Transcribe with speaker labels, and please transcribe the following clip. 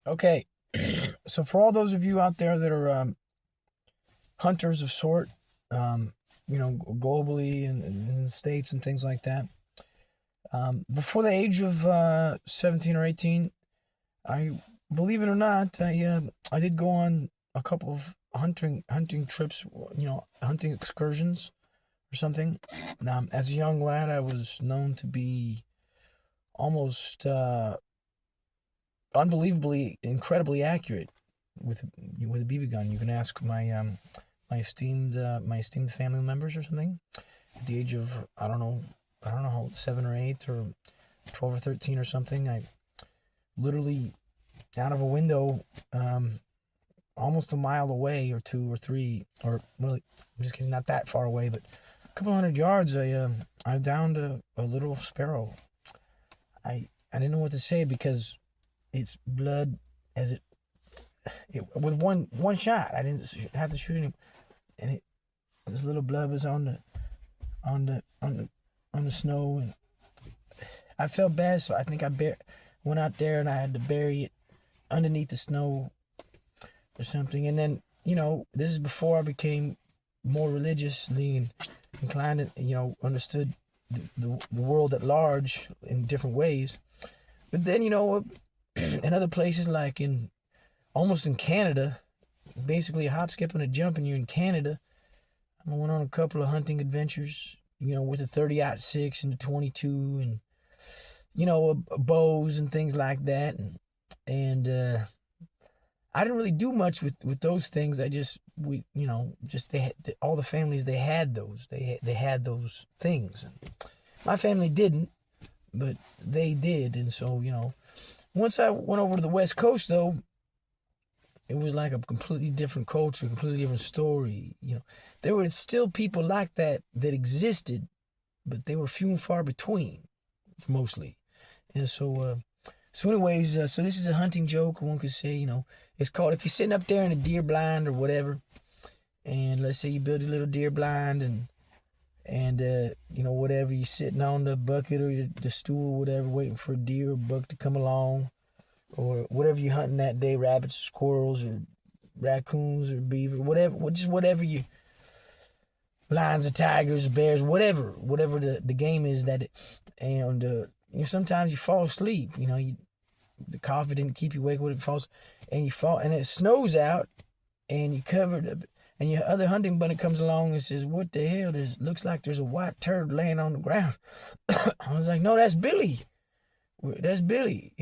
Speaker 1: Okay, so for all those of you out there that are hunters of sort, um, globally and in the states and things like that, before the age of 17 or 18, I believe it or not, I did go on a couple of hunting trips, hunting excursions or something. As a young lad, I was known to be almost unbelievably, incredibly accurate with a BB gun. You can ask my esteemed family members or something. At the age of I don't know how 7 or 8 or 12 or 13 or something, I literally out of a window, almost a mile away or 2 or 3 or really, I'm just kidding, not that far away, but a couple hundred yards, I downed a little sparrow. I didn't know what to say because its blood as it with one shot. I didn't have to shoot him, and this little blood was on the on the on the snow, and I felt bad, so I think went out there and I had to bury it underneath the snow or something. And then this is before I became more religiously inclined, and understood the world at large in different ways. But then in other places like in almost in Canada, basically a hop, skip, and a jump, and you're in Canada. I went on a couple of hunting adventures, with the 30-06 and the 22, and bows and things like that, and I didn't really do much with those things. I just we just they had, all the families, they had those, they had those things. And my family didn't, but they did, and so once I went over to the West Coast, though, it was like a completely different culture, a completely different story. There were still people like that existed, but they were few and far between, mostly. And so anyways, so this is a hunting joke. One could say, it's called, if you're sitting up there in a deer blind or whatever, and let's say you build a little deer blind, and whatever, you're sitting on the bucket or the stool or whatever, waiting for a deer or buck to come along, or whatever you're hunting that day, rabbits, squirrels, or raccoons or beaver, whatever you, lions or tigers, bears, whatever the game is and sometimes you fall asleep. The coffee didn't keep you awake when it falls, and you fall, and it snows out, and you covered up, and your other hunting buddy comes along and says, "What the hell? Looks like there's a white turd laying on the ground." I was like, "No, that's Billy. That's Billy."